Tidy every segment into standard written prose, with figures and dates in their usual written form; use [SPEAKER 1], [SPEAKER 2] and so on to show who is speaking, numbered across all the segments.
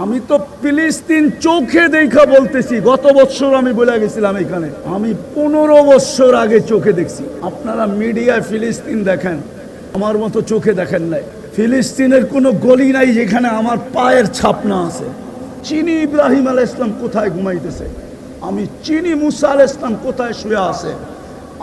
[SPEAKER 1] আমি তো ফিলিস্তিন চোখে দেখা বলতেছি। গত বছর আমি বলে গেছিলাম এখানে, আমি 15 বছর আগে চোখে দেখছি। আপনারা মিডিয়ায় ফিলিস্তিন দেখেন, আমার মতো চোখে দেখেন নাই। ফিলিস্তিনের কোনো গলি নাই যেখানে আমার পায়ের ছাপ না আছে। চিনি ইব্রাহিম আলাইহিস সালাম কোথায় ঘুমাইতেছে, আমি চিনি মুসা আলাইহিস সালাম কোথায় শুয়ে আছে,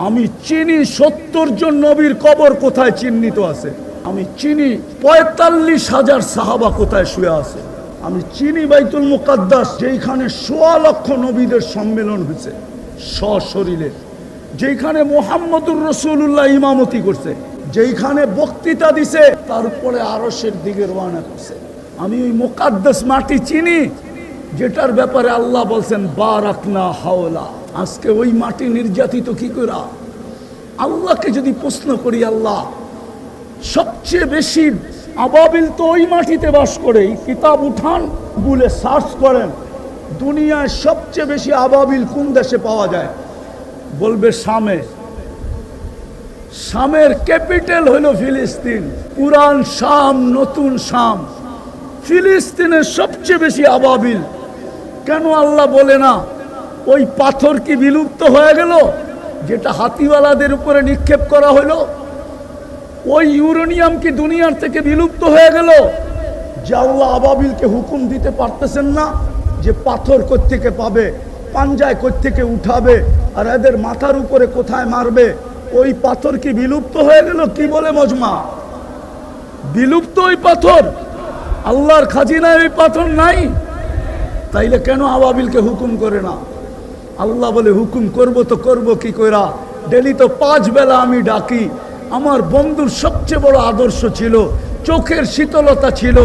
[SPEAKER 1] আমি চিনি 70 জন নবীর কবর কোথায় চিহ্নিত আছে, আমি চিনি 45,000 সাহাবা কোথায় শুয়ে আছে, আমি চিনি বাইতুল মুকাদ্দাস যেখানে 1.25 লক্ষ নবীদের সম্মেলন হয়েছে সশরীরে, যেখানে মুহাম্মদুর রাসূলুল্লাহ ইমামতি করছে, যেখানে বক্তৃতা দিছে, তারপরে আরশের দিকে রওনা করছে। আমি ওই মুকাদ্দাস মাটি চিনি যেটার ব্যাপারে আল্লাহ বলছেন বারাকনা হাওলা। আজকে ওই মাটি নির্যাতিত কি করে? আল্লাহকে যদি প্রশ্ন করি, আল্লাহ সবচেয়ে বেশি আবাবিল তো ওই মাটিতে বাস করে, কিতাব উঠান বলে সার্চ করেন দুনিয়ায় সবচেয়ে বেশি আবাবিল কোন দেশে পাওয়া যায়, বলবে শামে। শামের ক্যাপিটাল হলো ফিলিস্তিন। পুরান শাম, নতুন শাম, ফিলিস্তিনের সবচেয়ে বেশি আবাবিল। কেন আল্লাহ বলে না ওই পাথর কি বিলুপ্ত হয়ে গেল যেটা হাতিওয়ালাদের উপরে নিক্ষেপ করা হলো? ওই ইউরেনিয়াম কি দুনিয়ার থেকে বিলুপ্ত হয়ে গেল যে আল্লাহ আবাবিলকে হুকুম দিতে পারতেছেন না যে পাথর কোত্থেকে পাবে, পাঞ্জায় কোত্থেকে উঠাবে, আর এদের মাথার উপরে কোথায় মারবে? ওই পাথর কি বিলুপ্ত হয়ে গেল? কি বলে মজমা? বিলুপ্ত ওই পাথর? আল্লাহর খাজিনায় ওই পাথর নাই? তাইলে কেন আবাবিলকে হুকুম করে না? আল্লাহ বলে হুকুম করব তো করব কি কইরা? ডেলি তো 5 বেলা আমি ডাকি। আমার বন্ধুর সবচেয়ে বড় আদর্শ ছিল চোখের শীতলতা ছিল।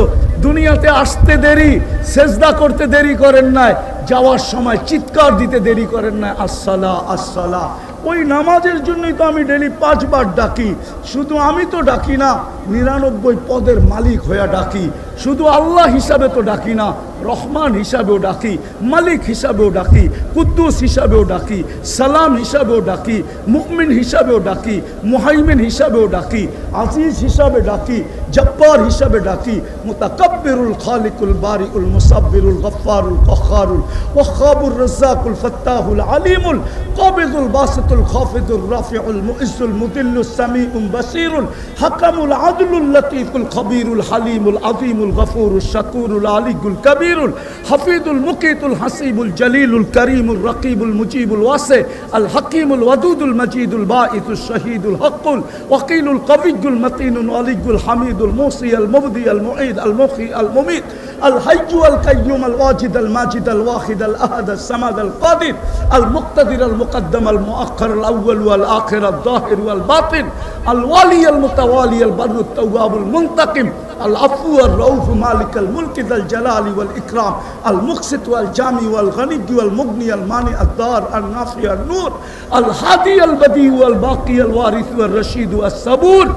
[SPEAKER 1] দুনিয়াতে আসতে দেরি, সেজদা করতে দেরি করেন নাই, যাওয়ার সময় চিৎকার দিতে দেরি করেন নাই, আসসালা আসসালা। ওই নামাজের জন্যই তো আমি ডেলি 5 বার ডাকি। শুধু আমি তো ডাকি না, 99 পদের মালিক হয়ে ডাকি। শুধু আল্লাহ হিসাবে তো ডাকি না, রহমান হিসাবেও ডাকি, মালিক হিসাবেও ডাকি, কুদ্দুস হিসাবেও ডাকি, সালাম হিসাবেও ডাকি, মুমিন হিসাবেও ডাকি, মুহাইমিন হিসাবেও ডাকি, আজিজ হিসাবে ডাকি, জব্বার হিসাবে ডাকি, মুতাকাব্বিরুল খালিকুল বারিউল মুসাব্বিরুল গফফারুল কখারুল ওয়াহাবুর রাজ্জাকুল ফাত্তাহুল আলিমুল কাবিদুল বাসিতুল খাফিদুর রাফিউল মুইজ্জুল মুদিল্লুস সামিউল বাসিরুল হাকামুল আদলুল লতীফুল খবীরুল হালিমুল আযীমুল গফুরুশ শাকুরুল আলিয়ুল কবীরুল হাফিজুল মুকিতুল হাসিবুল জলিলুল করিমুল রকিবুল মুজিবুল ওয়াসি আল হাকিমুল ওয়াদুদুল মজিদুল বাঈতুশ শহীদুল হকুল ওয়াকিলুল কবিয়ুল মতিনুল আলিয়ুল হামিদুল মুসি আল মুবদি আল মুঈদ আল মুখি আল মুমিত আল হাইয়্যু আল কাইয়্যুম আল ওয়াজিদ আল মাজিদ আল ওয়াহিদ আল আহাদ আল সামাদ আল কাদির আল মুক্তাদির আল মুকদ্দম আল মুআখ্খার আল আউয়াল ওয়াল আখির আল যাহির ওয়াল বাতিন আল ওয়ালি আল মুতাওয়ালি আল বাররু আত তাওয়াবুল মুনতাকিম আল আফু আর রউফ মালিক আল মুলক যাল জালালি ওয়াল ইকরাম আল মুকসিত ওয়াল জামি ওয়াল গনি ওয়াল মুগনি আল মানি আদ দার আল নাফি আল নূর আল হাদি আল বদি ওয়াল বাকি আল ওয়ারিস ওয়াল রশিদ ওয়াস সাবুর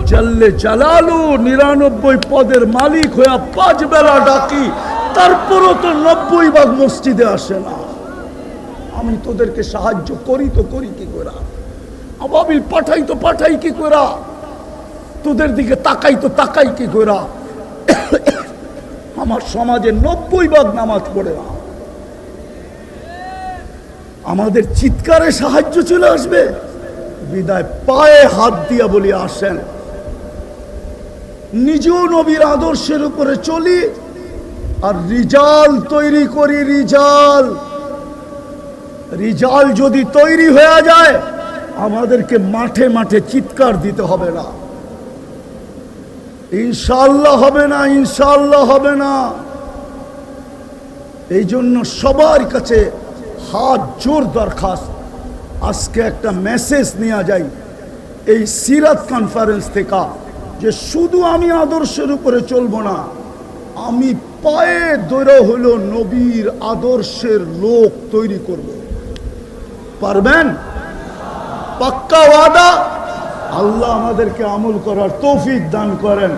[SPEAKER 1] জাল্লে জালালু। 99 পদের মালিক হয়ে 5 বেলা ডাকি, তারপরও তো 90 ভাগ মসজিদে আসে না। আমি তোদেরকে সাহায্য করি তো করি কি করে? আবাবিল পাঠাই তো পাঠাই কি করে? তোদের দিকে তাকাই তো তাকাই কি করে? আমার সমাজে 90 ভাগ নামাজ পড়ে না। আমাদের চিৎকারে সাহায্য চলে আসবে? বিদায় পায়ে হাত দিয়া বলি আসেন। নিজেও নবীর আদর্শের উপরে চলি আর রিজাল তৈরি করি। রিজাল যদি তৈরি হয়ে যায়, আমাদেরকে মাঠে মাঠে চিৎকার দিতে হবে না। ইনশাআল্লাহ হবে না, ইনশাআল্লাহ হবে না। এই জন্য সবার কাছে হাত জোর দরখাস্ত, আজকে একটা মেসেজ নিয়ে যাই এই সিরাত কনফারেন্স থেকে, যে শুধু আমি আদর্শের উপরে চলবো না, আমি পায়ে ধরে হলো নবীর আদর্শের লোক তৈরি করব। পারবেন? পাক্কা ওয়াদা? আল্লাহ আমাদেরকে আমল করার তৌফিক দান করেন।